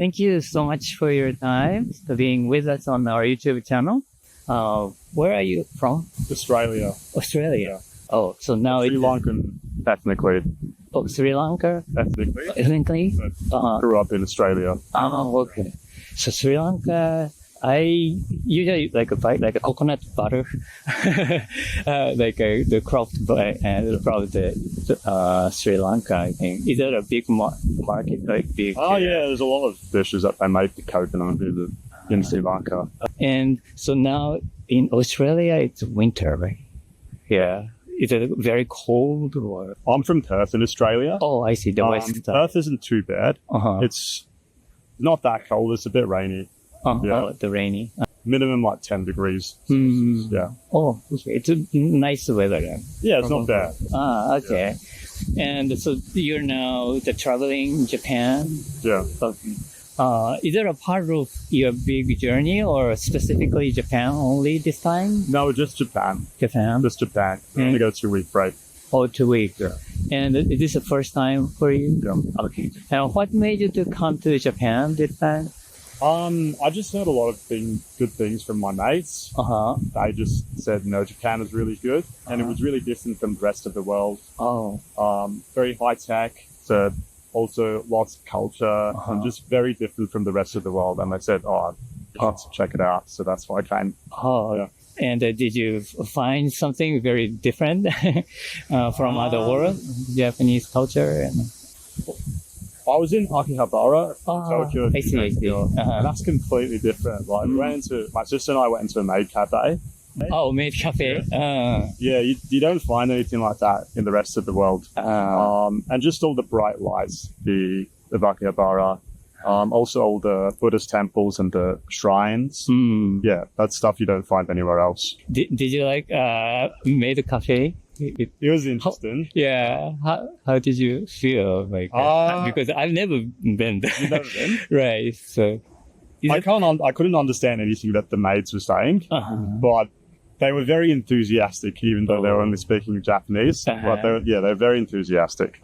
thank you so much for your time, for being with us on our YouTube channel. Where are you from? Australia. Australia. Yeah. Oh, so now Sri it's Lankan, ethnically. Sri Lanka, ethnically. Grew up in Australia. Oh, okay. So Sri Lanka, I usually like a coconut butter, the cropped from the Sri Lanka. I think is that a big market, like big? Oh yeah, there's a lot of dishes that they make with coconut in Sri Lanka. And so now in Australia, it's winter, right? Yeah. Is it very cold or? I'm from Perth in Australia. Oh, I see. The west. Perth isn't too bad. Uh-huh. It's not that cold. It's a bit rainy. Oh, the rainy. Minimum like 10 degrees. Yeah. Oh, okay. It's a nice weather then. Yeah, it's not bad. Ah, okay. And so you're now traveling Japan. Yeah. Is there a part of your big journey or specifically Japan only this time? No, just Japan. Japan? Just Japan. I'm going to go 2-week break. Oh, 2 weeks. Yeah. And is this the first time for you? Yeah. Okay. And what made you to come to Japan this time? I just heard a lot of good things from my mates. Uh-huh. They just said, Japan is really good. And it was really different from the rest of the world. Oh. Very high tech. So also lots of culture and just very different from the rest of the world. And they said, you have to check it out. So that's why I came. Oh, yeah. And did you find something very different from other world, Japanese culture? I was in Akihabara, Tokyo. I see. And that's completely different. Like, my sister and I went into a maid cafe. Oh, maid cafe. Yeah, you don't find anything like that in the rest of the world. And just all the bright lights, the Akihabara. Also all the Buddhist temples and the shrines. Yeah, that's stuff you don't find anywhere else. Did you like maid cafe? It was interesting. How did you feel? Like because I've never been there. You've never been? Right. So I couldn't understand anything that the maids were saying, but they were very enthusiastic, even though they were only speaking Japanese. But they're very enthusiastic.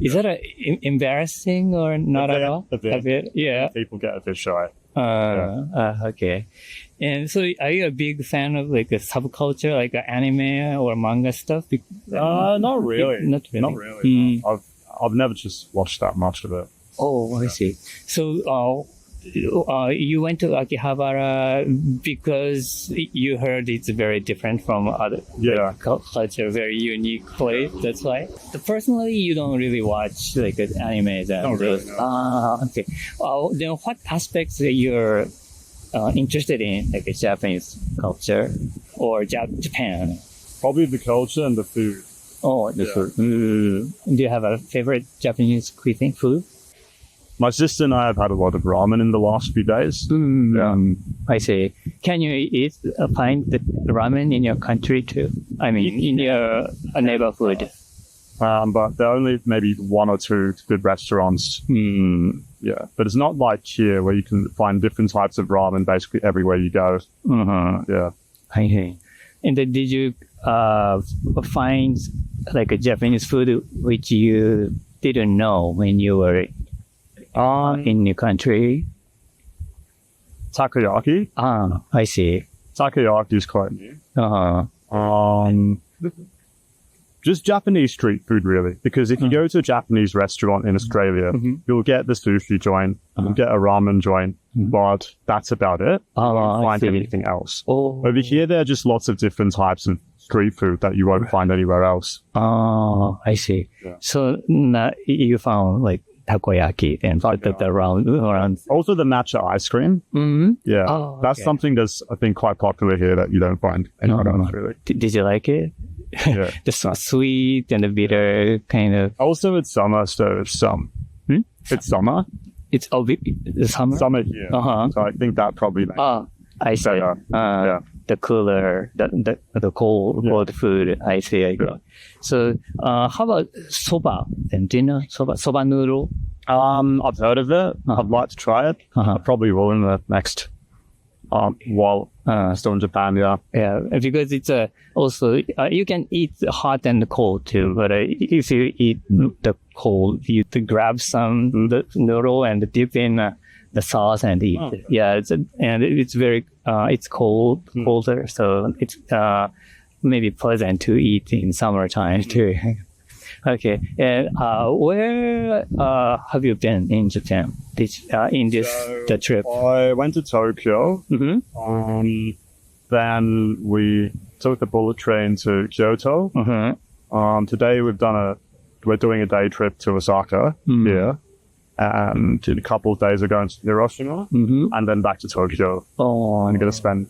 Is that embarrassing or not at all? A bit. Yeah. People get a bit shy. Okay. And so are you a big fan of like a subculture, like anime or manga stuff? Not really. Not really. I've never just watched that much of it. Oh, I see. So, you went to Akihabara because you heard it's very different from other culture, very unique place. That's why. Personally, you don't really watch like anime. Not really. No. Okay. Then what aspects that you're interested in, like Japanese culture or Japan? Probably the culture and the food. Oh, the food. Do you have a favorite Japanese cuisine food? My sister and I have had a lot of ramen in the last few days. I see. Can you find the ramen in your country too? I mean, in your neighborhood? But there are only maybe 1 or 2 good restaurants. Yeah, but it's not like here where you can find different types of ramen basically everywhere you go. Yeah. I see. And then did you find like a Japanese food which you didn't know when you were in your country? Takoyaki. I see. Takoyaki is quite new. Just Japanese street food, really. Because if you go to a Japanese restaurant in Australia, you'll get the sushi joint, you'll get a ramen joint, but that's about it. You won't find anything else. Over here, there are just lots of different types of street food that you won't find anywhere else. I see. Yeah. So you found like takoyaki and the around. Also the matcha ice cream. Yeah. That's something that's, I think, quite popular here that you don't find anywhere else, really. Did you like it? Yeah. The sweet and the bitter kind of. Also, it's summer, so it's It's summer. It's summer? Summer here. So I think that probably makes I see. The cooler, the cold food. I see. So, how about soba? And do you know soba noodle? I've heard of it. I'd like to try it. I probably will in the next while still in Japan. Yeah, because it's also you can eat hot and cold too. But if you eat the cold, you grab some the noodle and dip in the sauce and eat. Oh. Yeah, it's very it's colder, so it's maybe pleasant to eat in summertime too. Okay, and where have you been in Japan? The trip? I went to Tokyo. Mm-hmm. Then we took the bullet train to Kyoto. Mm-hmm. Today we're doing a day trip to Osaka here. And in a couple of days we're going to Hiroshima and then back to Tokyo. Oh, I'm going to spend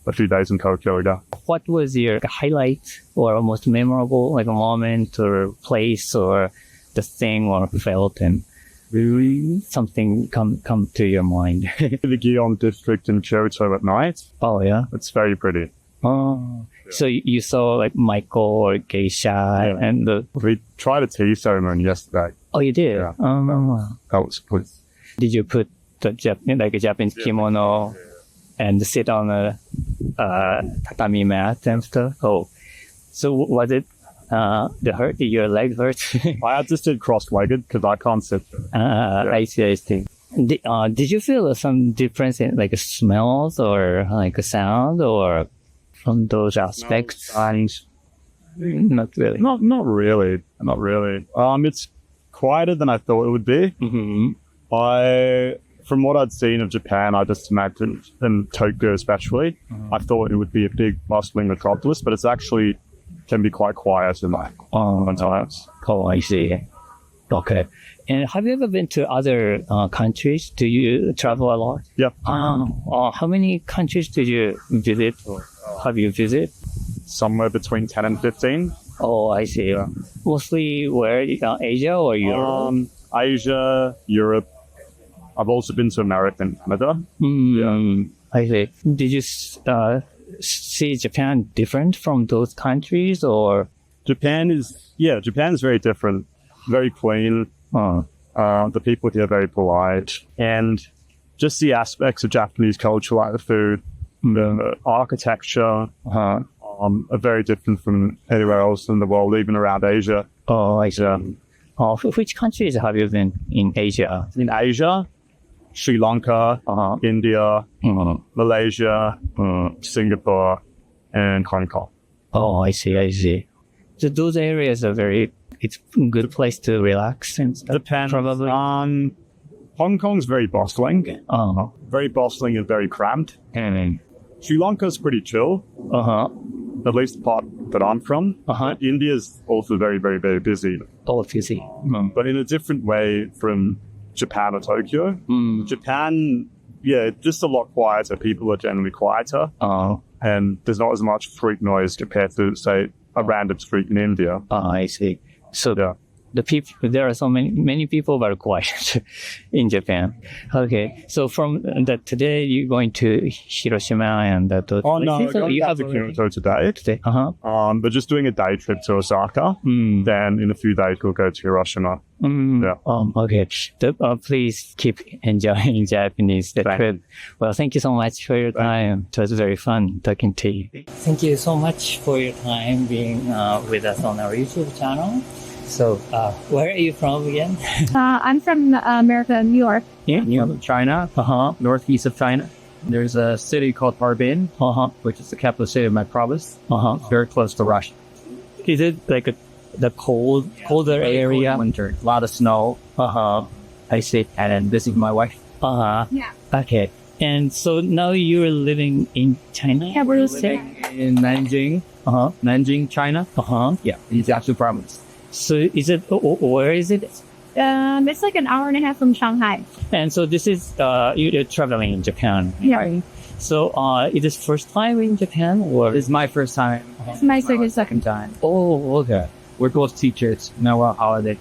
a few days in Tokyo again. what was your highlight or most memorable like a moment or place or the thing or felt and really something come to your mind? The Gion district in Kyoto at night. Oh yeah. It's very pretty. Oh, so you saw like Michael or Geisha and We tried a tea ceremony yesterday. oh you did. Yeah. That was good. Did you put the a Japanese kimono and sit on a tatami mat and stuff? Oh, so was it did your leg hurt? I just did cross-legged because I can't sit. I see. Did you feel some difference in like smells or like a sound or from those aspects? Not really. Not really. Not really. It's quieter than I thought it would be. Mm-hmm. From what I'd seen of Japan, I just imagined, in Tokyo especially, I thought it would be a big bustling metropolis, but it's actually can be quite quiet in like times. Oh, I see. Okay. And have you ever been to other countries? Do you travel a lot? Yeah. How many countries did you visit or have you visited? Somewhere between 10 and 15. Oh, I see. Yeah. Mostly where? Asia or Europe? Asia, Europe. I've also been to America and Canada. I see. Did you see Japan different from those countries or? Japan is very different. Very clean. The people here are very polite. And just the aspects of Japanese culture, like the food, the architecture, are very different from anywhere else in the world, even around Asia. Oh, I see. Which countries have you been in Asia? In Asia, Sri Lanka, India, Malaysia, Singapore, and Hong Kong. Oh, I see. So those areas are it's a good place to relax and stuff. Depends. Probably. Hong Kong's very bustling. Very bustling and very cramped. Sri Lanka's pretty chill. At least the part that I'm from. India's also very, very, very busy. Oh, busy. But in a different way from Japan or Tokyo. Japan, just a lot quieter. People are generally quieter. And there's not as much street noise compared to, say, a random street in India. I see. So there are so many people that are quiet in Japan. Okay, so from that today you're going to Hiroshima and those places? No, you have to Kyoto today. But just doing a day trip to Osaka. Then in a few days we'll go to Hiroshima. Okay. Please keep enjoying Japanese trip. Well, thank you so much for your time. It was very fun talking to you. Thank you so much for your time being with us on our YouTube channel. So, where are you from again? I'm from America, New York. From China. Northeast of China. There's a city called Harbin, which is the capital city of my province. Very close to Russia. Is it like the colder area? Cold winter, a lot of snow. I see. And then this is my wife. Yeah. Okay. And so now you're living in China? Yeah, we're living In Nanjing. Nanjing, China. Yeah. It's actually province. So is it, where is it? It's like an hour and a half from Shanghai. And so this is, you're traveling in Japan. Yeah. So, is this first time in Japan or? This is my first time. It's my second time. Oh, okay. We're both teachers. Now we're on holiday.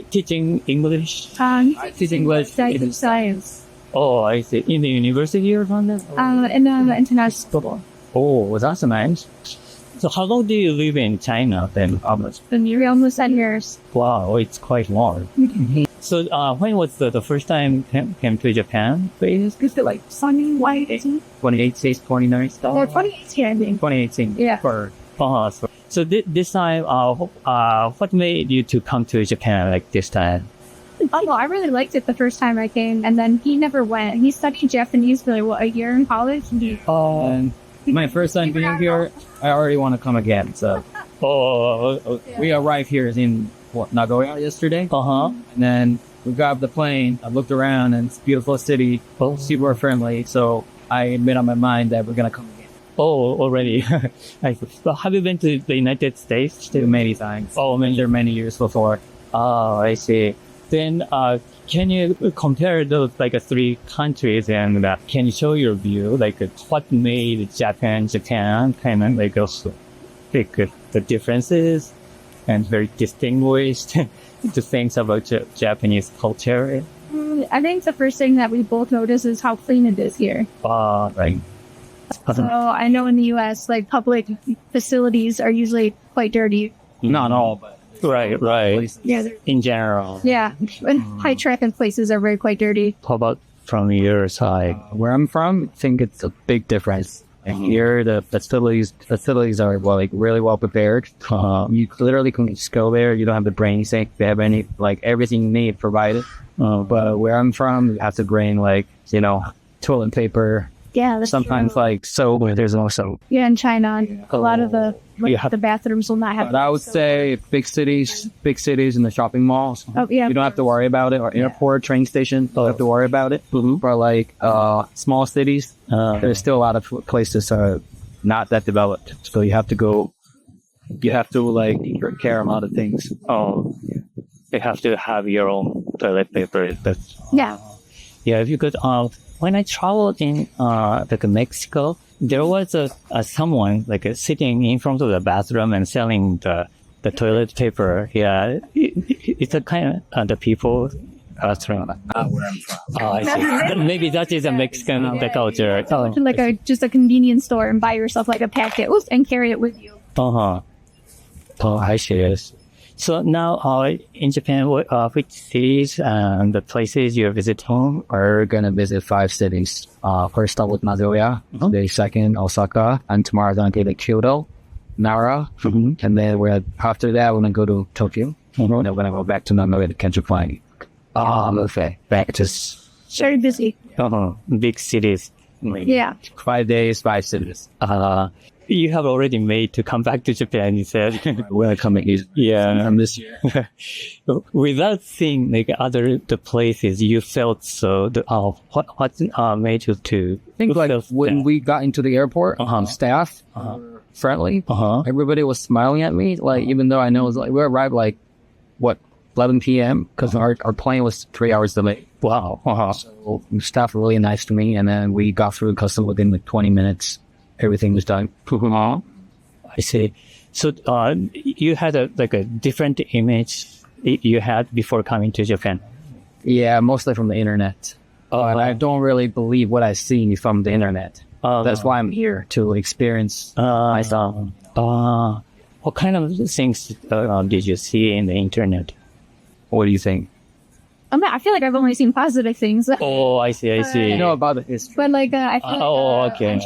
Teaching English? I teach English. Science. Oh, I see. In the university or something? In the international school. Oh, that's nice. So how long do you live in China then? We're almost 10 years. Wow, it's quite long. So when was the first time came to Japan? It's like sunny, white, 2018, 2019. 2018, I think. 2018. Yeah. So this time, what made you to come to Japan like this time? Oh, well, I really liked it the first time I came, and then he never went. He studied Japanese for like, what, a year in college? And my first time being here, I already want to come again. So we arrived here in Nagoya yesterday. Uh-huh. And then we got off the plane. I looked around and it's a beautiful city, super friendly. So I made up my mind that we're going to come again. Oh, already. So have you been to the United States? Too many times. Oh, Been there many years before. Oh, I see. Then, can you compare those like three countries and can you show your view, like what made Japan, kind of like also like the differences and very distinguished the things about Japanese culture? I think the first thing that we both notice is how clean it is here. Right. So I know in the U.S., like public facilities are usually quite dirty. Not all, but Right. Yeah, In general. yeah. And high traffic places are very quite dirty. How about from your side? where I'm from, I think it's a big difference. And here, the facilities are really well prepared. You literally can just go there. You don't have to bring anything. They have everything you need provided. But where I'm from, you have to bring toilet paper. Yeah, that's Sometimes true. soap. There's also. Yeah, in China, a lot of the the bathrooms will not have. But I would say big cities in the shopping malls. Oh yeah, You don't have to worry about it. Or airport, train station, don't have to worry about it. But small cities, there's still a lot of places that are not that developed. So you have to take care of a lot of things. Oh, you have to have your own toilet paper. yeah. Yeah, if you could, when I traveled in Mexico, there was someone sitting in front of the bathroom and selling the toilet paper. Yeah, it's a kind of the people bathroom. Where I'm from. Oh, I see. Maybe that is a Mexican the culture. Go to like just a convenience store and buy yourself like a packet and carry it with you. Uh-huh. Oh, I see. So now, in Japan, which cities and the places you're visiting? We're gonna visit 5 cities. First stop with Nagoya, the second Osaka, and tomorrow we're gonna go to Kyoto, Nara, and then after that we're gonna go to Tokyo. And then we're gonna go back to Nagoya to catch a plane. Okay. Back to Very busy. Big cities. Yeah. 5 days, 5 cities. You have already made to come back to Japan, you said. We're coming here. Yeah. This year. Without seeing the places, you felt so. What made you to? I think when we got into the airport, staff friendly. Everybody was smiling at me. Even though I know we arrived 11 p.m. because our plane was 3 hours delayed. Wow. So staff were really nice to me, and then we got through custom within 20 minutes. Everything was done. I see. So you had a different image you had before coming to Japan. Yeah, mostly from the internet. And I don't really believe what I see from the internet. That's why I'm here to experience myself. What kind of things did you see in the internet? What do you think? I feel like I've only seen positive things. Oh, I see. You know about the history. But I feel okay.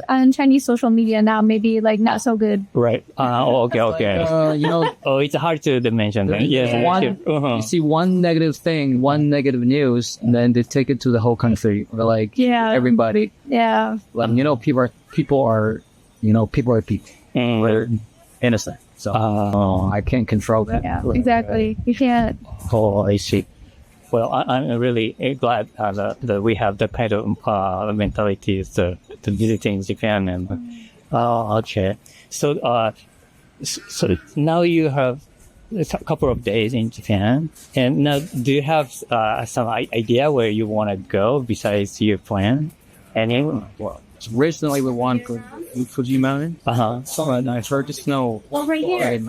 On Chinese social media now, maybe not so good. Right. Okay. It's hard to mention that. Yeah. You see one negative thing, one negative news, and then they take it to the whole country. Or everybody. Yeah. People are people. They're innocent. So I can't control that. Yeah, exactly. You can't. Oh, I see. Well, I'm really glad that we have the kind of mentality to visiting Japan. And okay, so now you have a couple of days in Japan, and now do you have some idea where you want to go besides your plan? Originally we wanted to go to Fuji Mountain. And I heard the snow. Well, right here.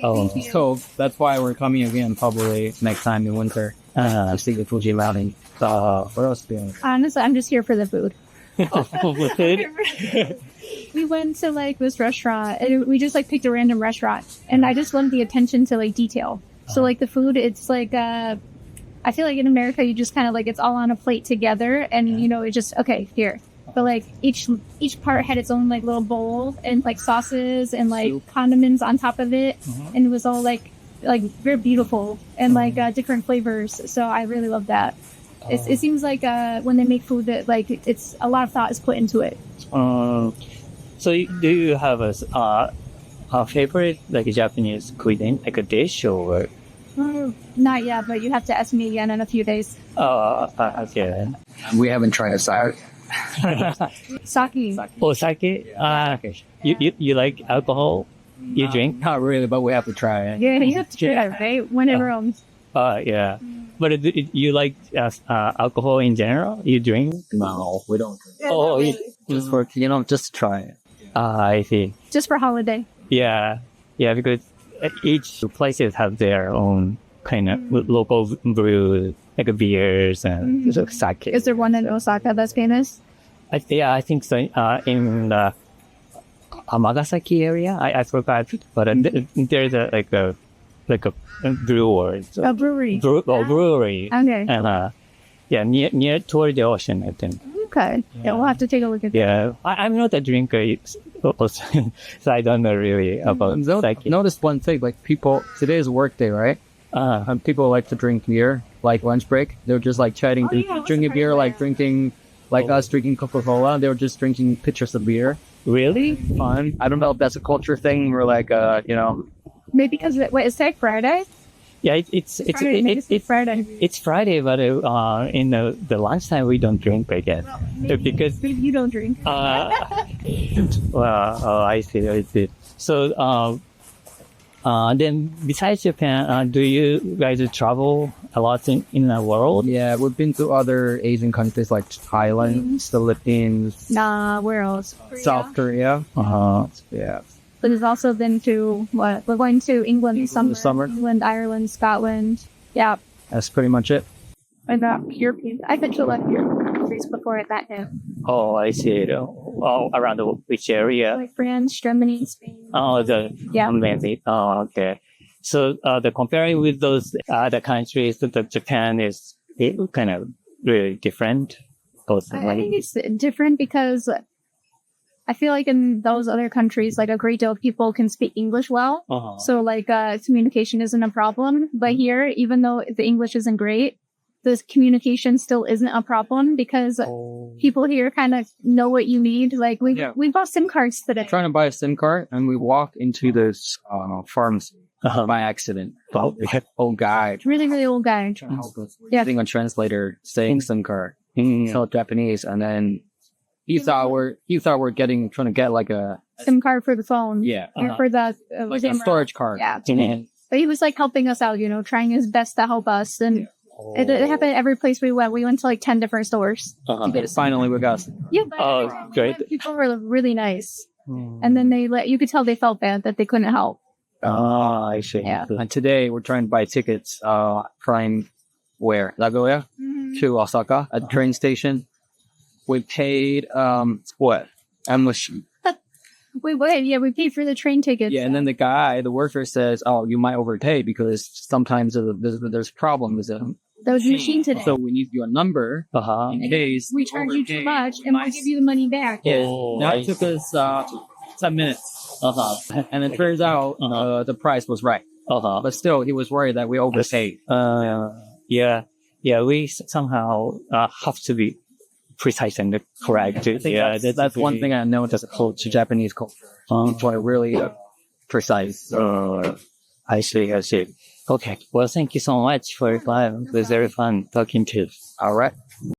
Oh. So that's why we're coming again probably next time in winter. To see the Fuji Mountain. What else doing? Honestly, I'm just here for the food. Food? We went to this restaurant and we just picked a random restaurant, and I just love the attention to detail. So the food, it's I feel like in America you just kind of it's all on a plate together, and it just here. But each part had its own little bowl and sauces and condiments on top of it, and it was all like very beautiful and like different flavors. So I really love that. It seems like when they make food that like it's a lot of thought is put into it. So do you have a favorite like Japanese cuisine, like a dish or? Not yet, but you have to ask me again in a few days. Okay. We haven't tried sake. Sake. Oh, sake. You like alcohol? You drink? Not really, but we have to try it. Yeah, you have to try that, right? Whenever Yeah. But you like alcohol in general? You drink? No, we don't. Oh, Just for just to try it. I see. just for holiday. Yeah, because each places have their own kind of local brew, like beers and sake. Is there one in Osaka that's famous? I think so. In the Amagasaki area, I forgot, but there's a brewer. A brewery. Brewery. Okay. And near toward the ocean, I think. Okay. Yeah, we'll have to take a look at that. Yeah, I'm not a drinker, so I don't know really about sake. Notice one thing, like people, today is work day, right? And people like to drink beer, like lunch break. They're just like chatting, drinking beer, like drinking, like us drinking Coca-Cola. They were just drinking pitchers of beer. Really? Fun. I don't know if that's a culture thing. We're like, Maybe because it's like Friday. Yeah, it's Friday. It's Friday, but in the lunchtime we don't drink, I guess, because Maybe you don't drink. I see. So then besides Japan, do you guys travel a lot in the world? yeah, we've been to other Asian countries like Thailand, Philippines, Nah, where else? South Korea. Yeah. But it's also been to what? We're going to England in Summer. England, Ireland, Scotland. Yeah. That's pretty much it. And European. I've been to a lot of European countries before I met him. Oh, I see. Around which area? Like France, Germany, Spain. Oh, maybe. Oh, okay. So the comparing with those other countries, the Japan is kind of really different. I think it's different because I feel like in those other countries, like a great deal of people can speak English well. So like communication isn't a problem. But here, even though the English isn't great, the communication still isn't a problem because people here kind of know what you need. Like we bought SIM cards today. Trying to buy a SIM card, and we walk into this pharmacy by accident. Old guy Really, really old guy. trying to help us. Yeah. Using a translator, saying SIM card, tell Japanese, and then he thought we're trying to get like a SIM card for the phone. Or for the like a storage card. Yeah. But he was like helping us out, trying his best to help us. And it happened every place we went. We went to like 10 different stores. Finally, we got. Yeah. Oh, great. People were really nice. And then you could tell they felt bad that they couldn't help. Oh, I see. Yeah. And today we're trying to buy tickets. Trying where Nagoya to Osaka at the train station. We paid what? Amushi. Wait, yeah, we paid for the train tickets. Yeah, and then the worker says, "Oh, you might overpay because sometimes there's problems." That was the machine today. So we need your number in case We charge you too much and we'll give you the money back. Yeah, that took us 10 minutes. And it turns out the price was right. But still, he was worried that we overpaid. Yeah. We somehow have to be precise and correct. Yeah, that's one thing I noticed about Japanese culture. People are really precise. I see. Okay. Well, thank you so much for your time. It was very fun talking to you. All right.